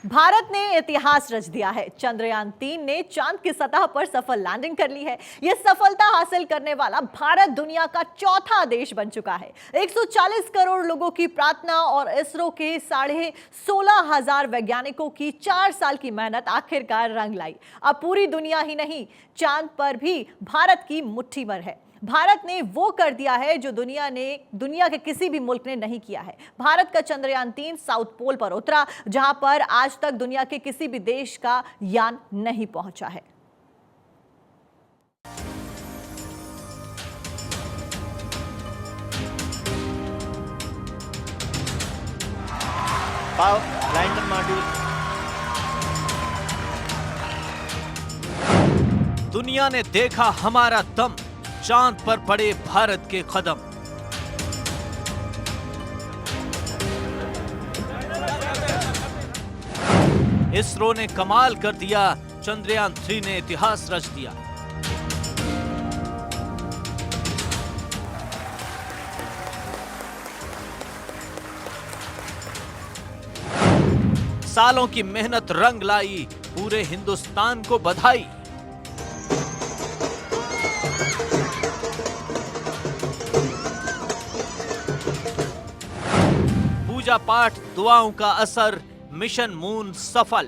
भारत ने इतिहास रच दिया है। चंद्रयान-3 ने चांद की सतह पर सफल लैंडिंग कर ली है। यह सफलता हासिल करने वाला भारत दुनिया का चौथा देश बन चुका है। 140 करोड़ लोगों की प्रार्थना और इसरो के 16,500 वैज्ञानिकों की 4 साल की मेहनत आखिरकार रंग लाई। अब पूरी दुनिया ही नहीं, चांद पर भी भारत की मुट्ठी भर है। भारत ने वो कर दिया है जो दुनिया के किसी भी मुल्क ने नहीं किया है। भारत का चंद्रयान-3 साउथ पोल पर उतरा, जहां पर आज तक दुनिया के किसी भी देश का यान नहीं पहुंचा है। Lander module. दुनिया ने देखा हमारा दम, चांद पर पड़े भारत के कदम। इसरो ने कमाल कर दिया, चंद्रयान-3 ने इतिहास रच दिया। सालों की मेहनत रंग लाई, पूरे हिंदुस्तान को बधाई। पूजा पाठ, दुआओं का असर, मिशन मून सफल।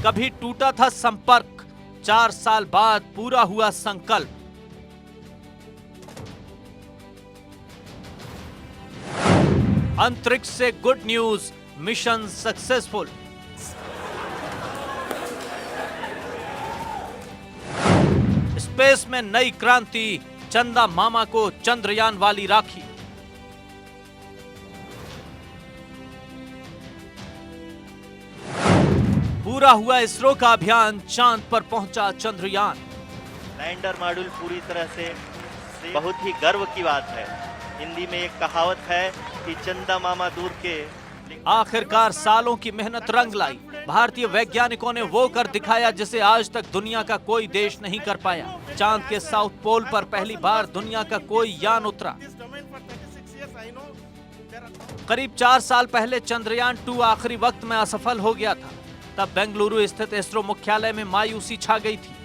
कभी टूटा था संपर्क, 4 साल बाद पूरा हुआ संकल्प। अंतरिक्ष से good news, mission successful. Space में नई क्रांति, चंदा मामा को चंद्रयान वाली राखी। पूरा हुआ इसरो का अभियान, चांद पर पहुंचा चंद्रयान। लैंडर मॉड्यूल पूरी तरह से बहुत ही गर्व की बात है। हिंदी में एक कहावत है कि चंदा मामा दूर के। आखिरकार सालों की मेहनत रंग लाई। भारतीय वैज्ञानिकों ने वो कर दिखाया जिसे आज तक दुनिया का कोई देश नहीं कर पाया। चांद के साउथ पोल पर पहली बार दुनिया का कोई यान उतरा। करीब 4 साल पहले चंद्रयान-2 आखिरी वक्त में असफल हो गया था। तब बेंगलुरु स्थित इसरो मुख्यालय में मायूसी छा गई थी,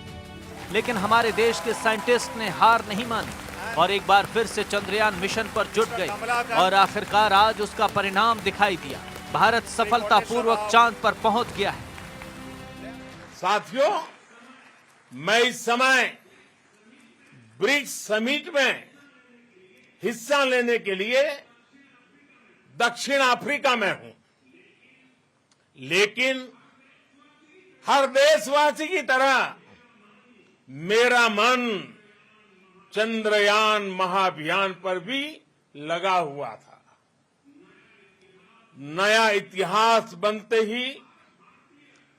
लेकिन हमारे देश के साइंटिस्ट ने हार नहीं मानी और एक बार फिर से चंद्रयान मिशन पर जुट गए और आखिरकार आज उसका परिणाम दिखाई दिया। भारत सफलतापूर्वक चांद पर पहुंच गया है। साथियों, मैं इस समय ब्रिक्स समिट में हिस्सा लेने के लिए दक्षिण अफ्रीका में हूं, लेकिन हर देशवासी की तरह मेरा मन चंद्रयान महाअभियान पर भी लगा हुआ था। नया इतिहास बनते ही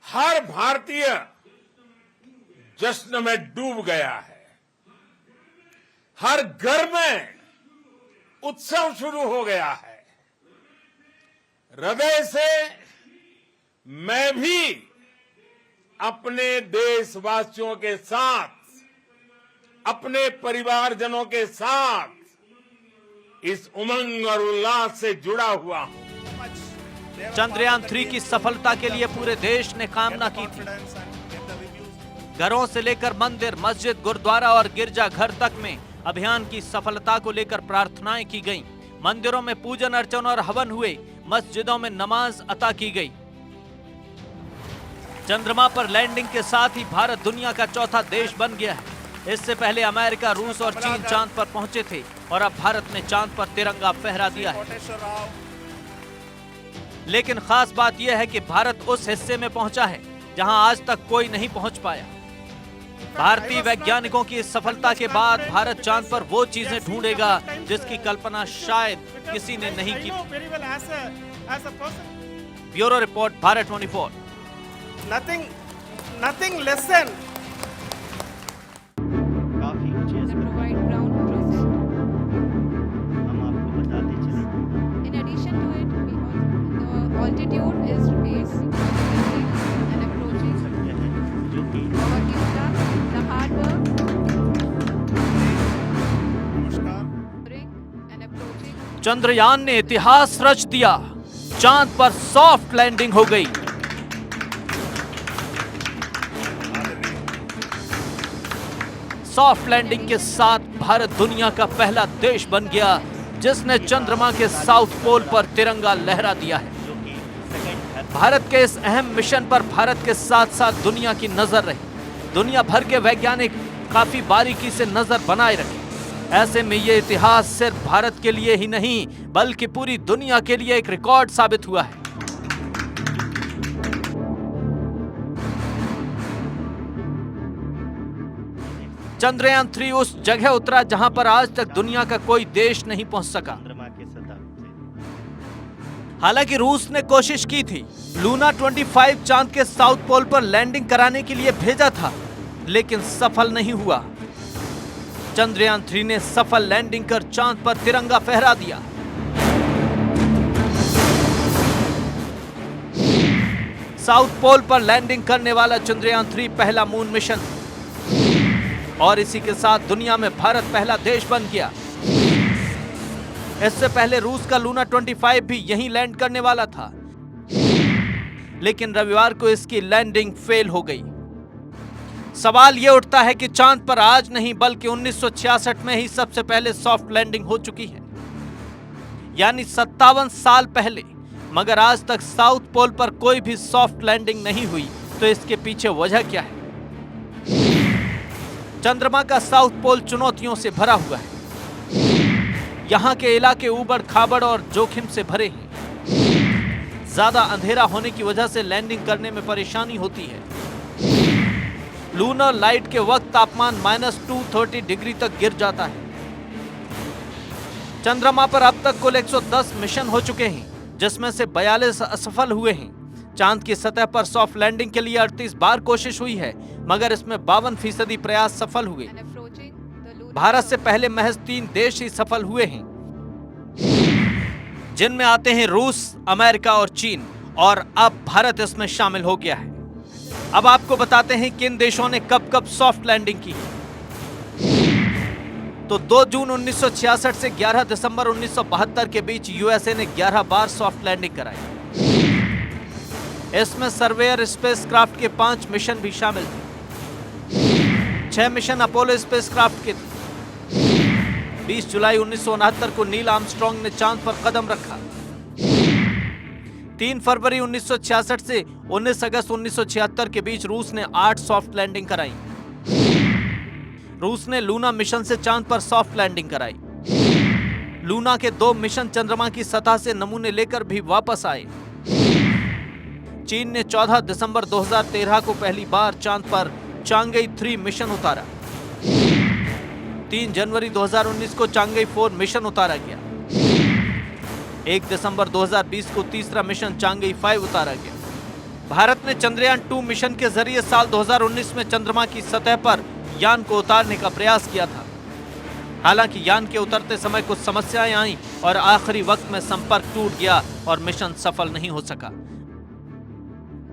हर भारतीय जश्न में डूब गया है। हर घर में उत्सव शुरू हो गया है। हृदय से मैं भी अपने देशवासियों के साथ, अपने परिवारजनों के साथ इस उमंग और उल्लास से जुड़ा हुआ हूं। चंद्रयान-3 की सफलता के लिए पूरे देश ने कामना की थी। घरों से लेकर मंदिर, मस्जिद, गुरुद्वारा और गिरजाघर तक में अभियान की सफलता को लेकर प्रार्थनाएं की गईं। मंदिरों में पूजन अर्चन और हवन हुए, मस्जिदों में नमाज अता की गई। चंद्रमा पर लैंडिंग के साथ ही भारत दुनिया का चौथा देश बन गया है। इससे पहले अमेरिका, रूस और चीन चांद पर पहुंचे थे और अब भारत ने चांद पर तिरंगा फहरा दिया है। लेकिन खास बात यह है कि भारत उस हिस्से में पहुंचा है जहां आज तक कोई नहीं पहुंच पाया। भारतीय वैज्ञानिकों की इस सफलता के बाद भारत चांद पर वो चीजें ढूंढेगा जिसकी कल्पना शायद किसी ने नहीं की थी। Bureau report, Bharat 24। Nothing less than काफी ऊंचे provide ground process. हम आपको बताते चले। In addition to it, the altitude is raised and approaching. सकते हैं जो कि Our infra, the hard work, नमस्कार। bring and approaching चंद्रयान ने इतिहास रच दिया, चांद पर सॉफ्ट लैंडिंग हो गई। सॉफ्ट लैंडिंग के साथ भारत दुनिया का पहला देश बन गया जिसने चंद्रमा के साउथ पोल पर तिरंगा लहरा दिया है। जो कि सेकंड भारत के इस अहम मिशन पर भारत के साथ साथ दुनिया की नजर रही। दुनिया भर के वैज्ञानिक काफी बारीकी से नजर बनाए रखे। ऐसे में ये इतिहास सिर्फ भारत के लिए ही नहीं बल्कि पूरी दुनिया के लिए एक रिकॉर्ड साबित हुआ है। चंद्रयान 3 उस जगह उतरा जहां पर आज तक दुनिया का कोई देश नहीं पहुंच सका। चंद्रमा के सतह से हालांकि रूस ने कोशिश की थी, लूना 25 चांद के साउथ पोल पर लैंडिंग कराने के लिए भेजा था, लेकिन सफल नहीं हुआ। चंद्रयान 3 ने सफल लैंडिंग कर चांद पर तिरंगा फहरा दिया। साउथ पोल पर लैंडिंग करने वाला चंद्रयान 3 पहला मून मिशन और इसी के साथ दुनिया में भारत पहला देश बन गया। इससे पहले रूस का लूना 25 भी यहीं लैंड करने वाला था, लेकिन रविवार को इसकी लैंडिंग फेल हो गई। सवाल यह उठता है कि चांद पर आज नहीं बल्कि 1966 में ही सबसे पहले सॉफ्ट लैंडिंग हो चुकी है, यानी 57 साल पहले। मगर आज तक साउथ पोल पर कोई भी सॉफ्ट लैंडिंग नहीं हुई, तो इसके पीछे वजह क्या है? चंद्रमा का साउथ पोल चुनौतियों से भरा हुआ है। यहां के इलाके ऊबड़ खाबड़ और जोखिम से भरे हैं। ज्यादा अंधेरा होने की वजह से लैंडिंग करने में परेशानी होती है। लूनर लाइट के वक्त तापमान -230 डिग्री तक गिर जाता है। चंद्रमा पर अब तक कुल 110 मिशन हो चुके हैं, जिसमें से 42 असफल हुए हैं। चांद की सतह पर सॉफ्ट लैंडिंग के लिए 38 बार कोशिश हुई है, मगर इसमें 52% प्रयास सफल हुए। and approaching the lunar Bharat से पहले महज 3 देश ही सफल हुए हैं, जिनमें आते हैं रूस, अमेरिका और चीन, और अब भारत इसमें शामिल हो गया है। अब आपको बताते हैं किन देशों ने कब कब सॉफ्ट लैंडिंग की। तो 2 जून 1966 से 11 दिसंबर 1972 के बीच यूएसए ने 11 बार सॉफ्ट लैंडिंग कराई। इसमें सर्वेयर स्पेसक्राफ्ट के 5 मिशन भी शामिल थे। 6 मिशन अपोलो स्पेसक्राफ्ट के थे। 20 जुलाई 1969 को नील आर्मस्ट्रांग ने चांद पर कदम रखा। 3 फरवरी 1966 से 19 अगस्त 1976 के बीच रूस ने 8 सॉफ्ट लैंडिंग कराई। रूस ने लूना मिशन से चांद पर सॉफ्ट लैंडिंग कराई। लूना के 2 मिशन चंद्रमा की सतह से नमूने लेकर भी वापस आए। चीन ने 14 दिसंबर 2013 को पहली बार चांद पर चांगई 3 मिशन उतारा। 3 जनवरी 2019 को चांगई 4 मिशन उतारा गया। 1 दिसंबर 2020 को तीसरा मिशन चांगई 5 उतारा गया। भारत ने चंद्रयान 2 मिशन के जरिए साल 2019 में चंद्रमा की सतह पर यान को उतारने का प्रयास किया था। हालांकि यान के उतरते समय कुछ समस्याएं आईं और आखिरी वक्त में संपर्क टूट गया और मिशन सफल नहीं हो सका।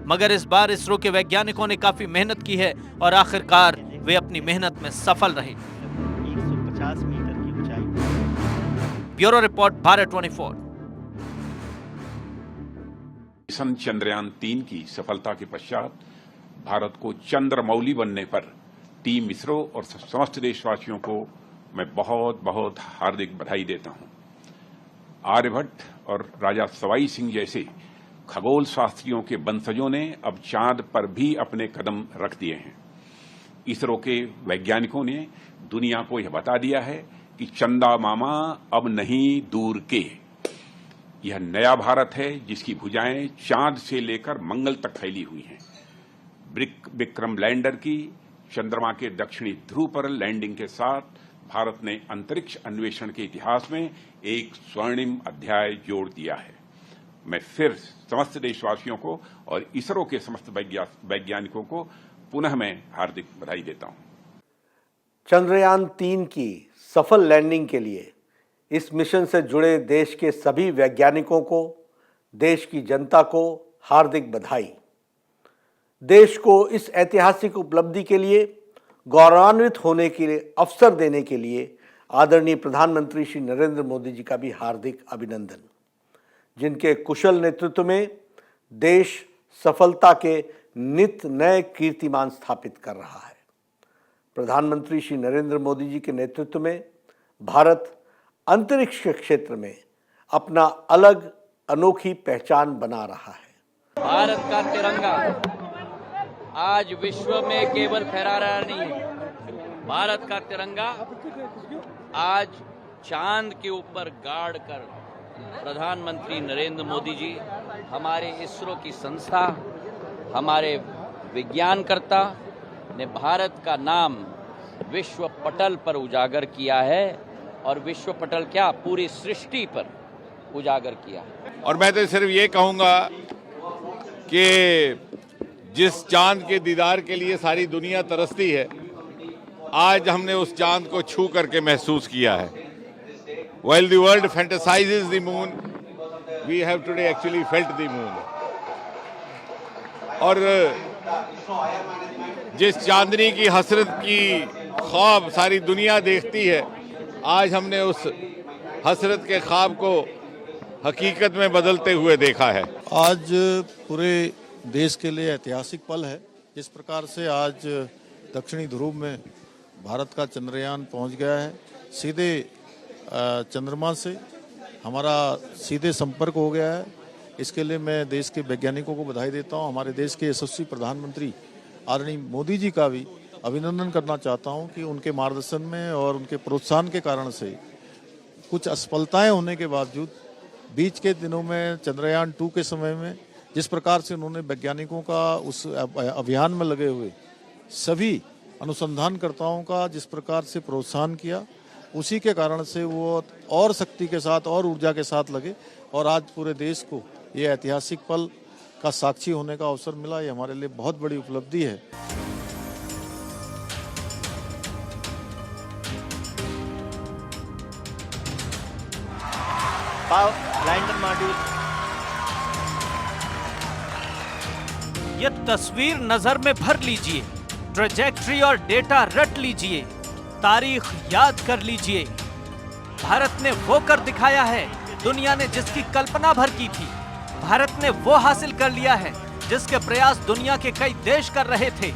मगर इस बार इसरो के वैज्ञानिकों ने काफी मेहनत की है और आखिरकार वे अपनी मेहनत में सफल रहे। 150 मीटर की ऊंचाई। Bureau report, Bharat 24। Mission Chandrayaan 3 की सफलता के पश्चात भारत को चंद्रमौली बनने पर टीम इसरो और समस्त देशवासियों को मैं बहुत बहुत हार्दिक बधाई देता हूं। आर्यभट्ट और राजा सवाई सिंह जैसे खगोल शास्त्रियों के वंशजों ने अब चांद पर भी अपने कदम रख दिए हैं। इसरो के वैज्ञानिकों ने दुनिया को यह बता दिया है कि चंदा मामा अब नहीं दूर के। यह नया भारत है जिसकी भुजाएं चांद से लेकर मंगल तक फैली हुई हैं। विक्रम लैंडर की चंद्रमा के दक्षिणी ध्रुव पर लैंडिंग के साथ भारत ने अंतरिक्ष अन्वेषण के इतिहास में एक स्वर्णिम अध्याय जोड़ दिया है। मैं फिर समस्त देशवासियों को और इसरो के समस्त वैज्ञानिकों को पुनः मैं हार्दिक बधाई देता हूं। चंद्रयान 3 की सफल लैंडिंग के लिए इस मिशन से जुड़े देश के सभी वैज्ञानिकों को, देश की जनता को हार्दिक बधाई। देश को इस ऐतिहासिक उपलब्धि के लिए गौरवान्वित होने के लिए अवसर देने के लिए आदरणीय प्रधानमंत्री श्री नरेंद्र मोदी जी का भी हार्दिक अभिनंदन, जिनके कुशल नेतृत्व में देश सफलता के नित नए कीर्तिमान स्थापित कर रहा है। प्रधानमंत्री श्री नरेंद्र मोदी जी के नेतृत्व में भारत अंतरिक्ष के क्षेत्र में अपना अलग अनोखी पहचान बना रहा है। भारत का तिरंगा आज विश्व में केवल फहरा रहा नहीं है, भारत का तिरंगा आज चांद के ऊपर गाड़ कर प्रधानमंत्री नरेंद्र मोदी जी, हमारे इसरो की संस्था, हमारे विज्ञानकर्ता ने भारत का नाम विश्व पटल पर उजागर किया है, और विश्व पटल क्या, पूरी सृष्टि पर उजागर किया है। और मैं तो सिर्फ ये कहूंगा कि जिस चांद के दीदार के लिए सारी दुनिया तरसती है, आज हमने उस चांद को छू करके महसूस किया है। While the world fantasizes the moon, we have today actually felt the moon. और जिस चांदनी की हसरत की ख्वाब सारी दुनिया देखती है, आज हमने उस हसरत के ख्वाब को हकीकत में बदलते हुए देखा है। आज पूरे देश के लिए ऐतिहासिक पल है। जिस प्रकार से आज दक्षिणी ध्रुव में भारत का चंद्रयान पहुंच गया है, सीधे चंद्रमा से हमारा सीधे संपर्क हो गया है। इसके लिए मैं देश के वैज्ञानिकों को बधाई देता हूं। हमारे देश के यशस्वी प्रधानमंत्री आदरणीय मोदी जी का भी अभिनंदन करना चाहता हूं कि उनके मार्गदर्शन में और उनके प्रोत्साहन के कारण से कुछ असफलताएं होने के बावजूद बीच के दिनों में चंद्रयान 2 के समय में जिस प्रकार से उन्होंने वैज्ञानिकों का उस अभियान में लगे हुए सभी अनुसंधानकर्ताओं का जिस प्रकार से प्रोत्साहन किया, उसी के कारण से वो और शक्ति के साथ और ऊर्जा के साथ लगे, और आज पूरे देश को ये ऐतिहासिक पल का साक्षी होने का अवसर मिला। ये हमारे लिए बहुत बड़ी उपलब्धि है। लैंडर मॉड्यूल, ये तस्वीर नजर में भर लीजिए, ट्रेजेक्ट्री और डेटा रट लीजिए, तारीख याद कर लीजिए। भारत ने वो कर दिखाया है दुनिया ने जिसकी कल्पना भर की थी। भारत ने वो हासिल कर लिया है जिसके प्रयास दुनिया के कई देश कर रहे थे।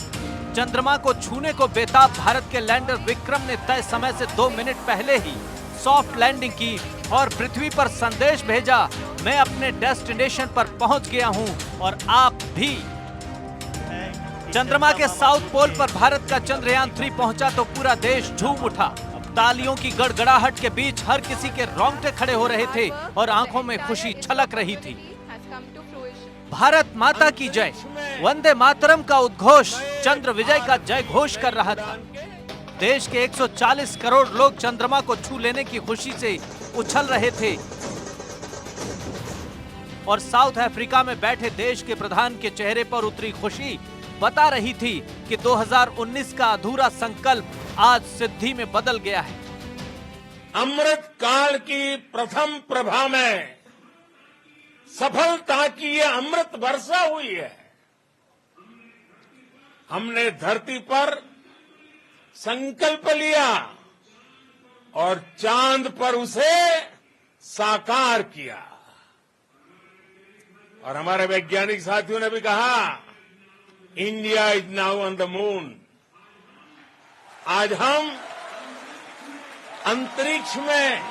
चंद्रमा को छूने को बेताब भारत के लैंडर विक्रम ने तय समय से 2 मिनट पहले ही सॉफ्ट लैंडिंग की और पृथ्वी पर संदेश भेजा, मैं अपने डेस्टिनेशन पर पहुंच गया हूं और आप भी। चंद्रमा के साउथ पोल पर भारत का चंद्रयान 3 पहुंचा तो पूरा देश झूम उठा। तालियों की गड़गड़ाहट के बीच हर किसी के रोंगटे खड़े हो रहे थे और आंखों में खुशी छलक रही थी। भारत माता की जय, वंदे मातरम का उद्घोष चंद्र विजय का जय घोष कर रहा था। देश के 140 करोड़ लोग चंद्रमा को छू लेने की खुशी से उछल रहे थे, और साउथ अफ्रीका में बैठे देश के प्रधान के चेहरे पर उतरी खुशी बता रही थी कि 2019 का अधूरा संकल्प आज सिद्धि में बदल गया है। अमृत काल की प्रथम प्रभा में सफलता की ये अमृत वर्षा हुई है। हमने धरती पर संकल्प लिया और चांद पर उसे साकार किया, और हमारे वैज्ञानिक साथियों ने भी कहा, India is now on the moon. आज हम अंतरिक्ष में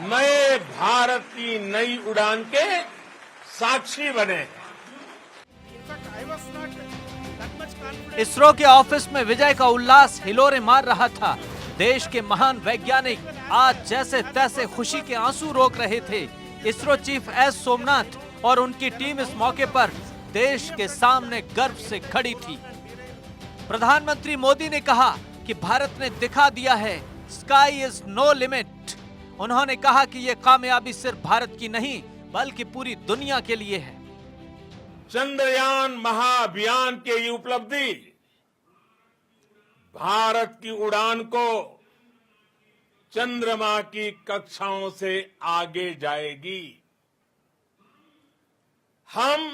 नए भारत की नई उड़ान के साक्षी बने हैं। इसरो के ऑफिस में विजय का उल्लास हिलोरे मार रहा था। देश के महान वैज्ञानिक आज जैसे तैसे खुशी के आंसू रोक रहे थे। इसरो चीफ एस सोमनाथ और उनकी टीम इस मौके पर देश के सामने गर्व से खड़ी थी। प्रधानमंत्री मोदी ने कहा कि भारत ने दिखा दिया है, स्काई इज नो लिमिट। उन्होंने कहा कि यह कामयाबी सिर्फ भारत की नहीं बल्कि पूरी दुनिया के लिए है। चंद्रयान महाअभियान की ये उपलब्धि भारत की उड़ान को चंद्रमा की कक्षाओं से आगे जाएगी। हम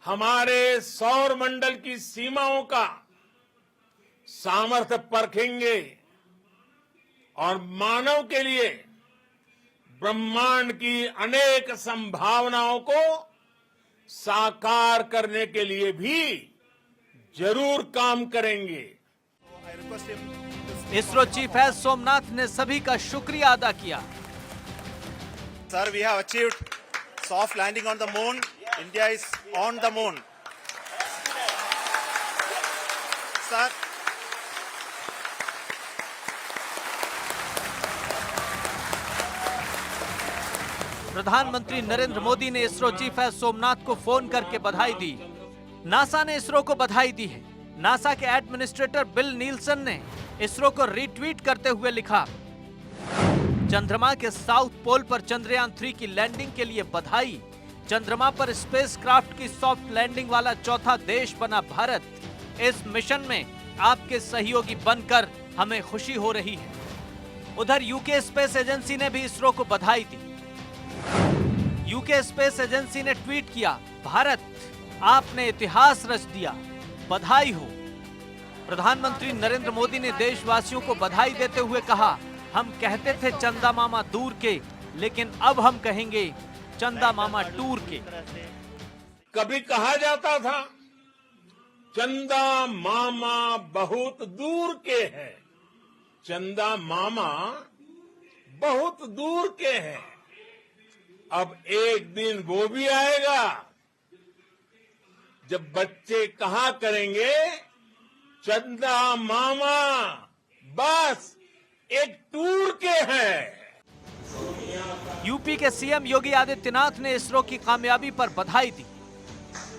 हमारे सौर मंडल की सीमाओं का सामर्थ्य परखेंगे और मानव के लिए ब्रह्मांड की अनेक संभावनाओं को साकार करने के लिए भी जरूर काम करेंगे। इसरो चीफ एस सोमनाथ ने सभी का शुक्रिया अदा किया। Sir, we have achieved soft landing on the moon. India is on the moon. Sir. प्रधानमंत्री नरेंद्र मोदी ने इसरो चीफ एस सोमनाथ को फोन करके बधाई दी। नासा ने इसरो को बधाई दी है। नासा के एडमिनिस्ट्रेटर बिल नीलसन ने इसरो को रीट्वीट करते हुए लिखा, चंद्रमा के साउथ पोल पर चंद्रयान 3 की लैंडिंग के लिए बधाई। चंद्रमा पर स्पेसक्राफ्ट की सॉफ्ट लैंडिंग वाला चौथा देश बना भारत। इस मिशन में आपके सहयोगी बनकर हमें खुशी हो रही है। उधर यूके स्पेस एजेंसी ने भी इसरो को बधाई दी। यूके स्पेस एजेंसी ने ट्वीट किया, भारत आपने इतिहास रच दिया, बधाई हो। प्रधानमंत्री नरेंद्र मोदी ने देशवासियों को बधाई देते हुए कहा, हम कहते थे चंदा मामा दूर के, लेकिन अब हम कहेंगे चंदा मामा टूर के। कभी कहा जाता था चंदा मामा बहुत दूर के हैं, चंदा मामा बहुत दूर के हैं। अब एक दिन वो भी आएगा जब बच्चे कहा करेंगे, चंदा मामा बस एक टूर के हैं। यूपी के सीएम योगी आदित्यनाथ ने इसरो की कामयाबी पर बधाई दी।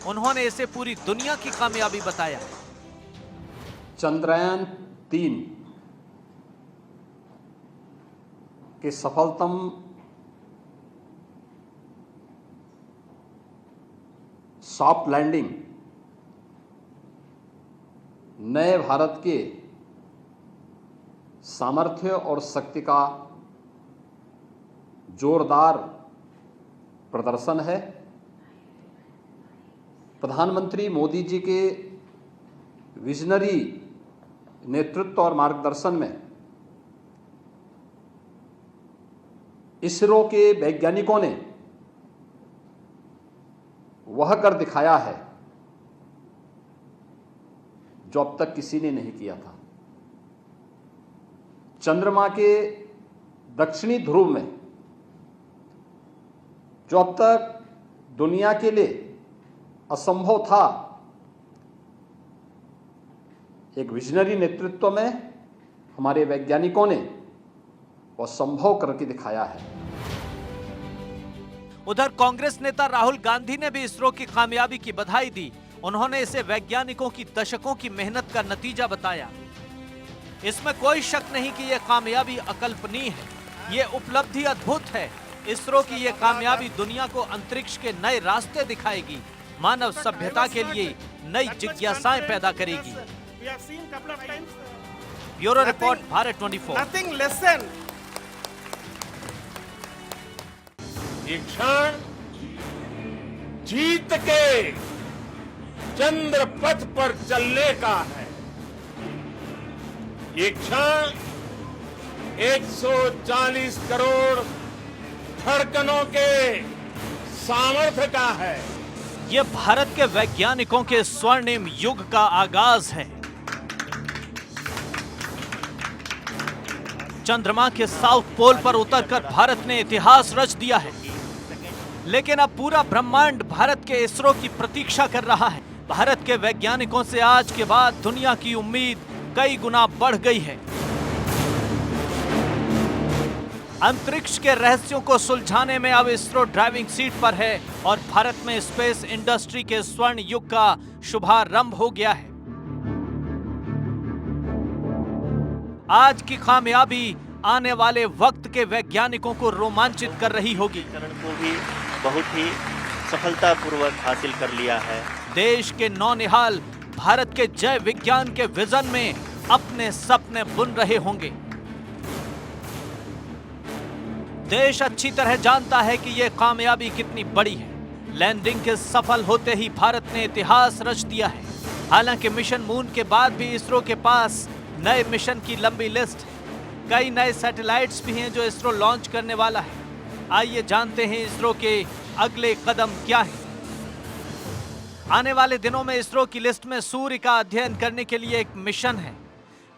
उन्होंने इसे पूरी दुनिया की कामयाबी बताया। चंद्रयान 3 के सफलतम सॉफ्ट लैंडिंग नए भारत के सामर्थ्य और शक्ति का जोरदार प्रदर्शन है। प्रधानमंत्री मोदी जी के विजनरी नेतृत्व और मार्गदर्शन में इसरो के वैज्ञानिकों ने वह कर दिखाया है जो अब तक किसी ने नहीं किया था। चंद्रमा के दक्षिणी ध्रुव में जो अब तक दुनिया के लिए असंभव था, एक विजनरी नेतृत्व में हमारे वैज्ञानिकों ने वह संभव करके दिखाया है। उधर कांग्रेस नेता राहुल गांधी ने भी इसरो की कामयाबी की बधाई दी। उन्होंने इसे वैज्ञानिकों की दशकों की मेहनत का नतीजा बताया। इसमें कोई शक नहीं कि यह कामयाबी अकल्पनीय है। ये उपलब्धि अद्भुत है। इसरो की यह कामयाबी दुनिया को अंतरिक्ष के नए रास्ते दिखाएगी, मानव सभ्यता के लिए नई जिज्ञासाएं पैदा करेगी। Bureau report, Bharat 24। ये क्षण जीत के चंद्र पथ पर चलने का है। ये क्षण 140 करोड़ धड़कनों के सामर्थ्य का है। ये भारत के वैज्ञानिकों के स्वर्णिम युग का आगाज है। चंद्रमा के साउथ पोल पर उतरकर भारत ने इतिहास रच दिया है, लेकिन अब पूरा ब्रह्मांड भारत के इसरो की प्रतीक्षा कर रहा है। भारत के वैज्ञानिकों से आज के बाद दुनिया की उम्मीद कई गुना बढ़ गई है। अंतरिक्ष के रहस्यों को सुलझाने में अब इसरो ड्राइविंग सीट पर है और भारत में स्पेस इंडस्ट्री के स्वर्ण युग का शुभारंभ हो गया है। आज की कामयाबी आने वाले वक्त के वैज्ञानिकों को रोमांचित कर रही होगी। चरण को भी बहुत ही सफलतापूर्वक हासिल कर लिया है। देश के नौनिहाल भारत के जय विज्ञान के विजन में अपने सपने बुन रहे होंगे। देश अच्छी तरह जानता है कि यह कामयाबी कितनी बड़ी है। लैंडिंग के सफल होते ही भारत ने इतिहास रच दिया है। हालांकि मिशन मून के बाद भी इसरो के पास नए मिशन की लंबी लिस्ट है। कई नए सैटेलाइट्स भी हैं जो इसरो लॉन्च करने वाला है। आइए जानते हैं इसरो के अगले कदम क्या हैं। आने वाले दिनों में इसरो की लिस्ट में सूर्य का अध्ययन करने के लिए एक मिशन है।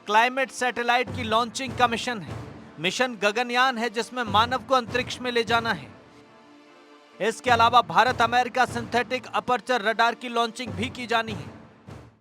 क्लाइमेट सैटेलाइट की लॉन्चिंग का मिशन है। मिशन गगनयान है जिसमें मानव को अंतरिक्ष में ले जाना है। इसके अलावा Bharat America synthetic aperture radar की लॉन्चिंग भी की जानी है।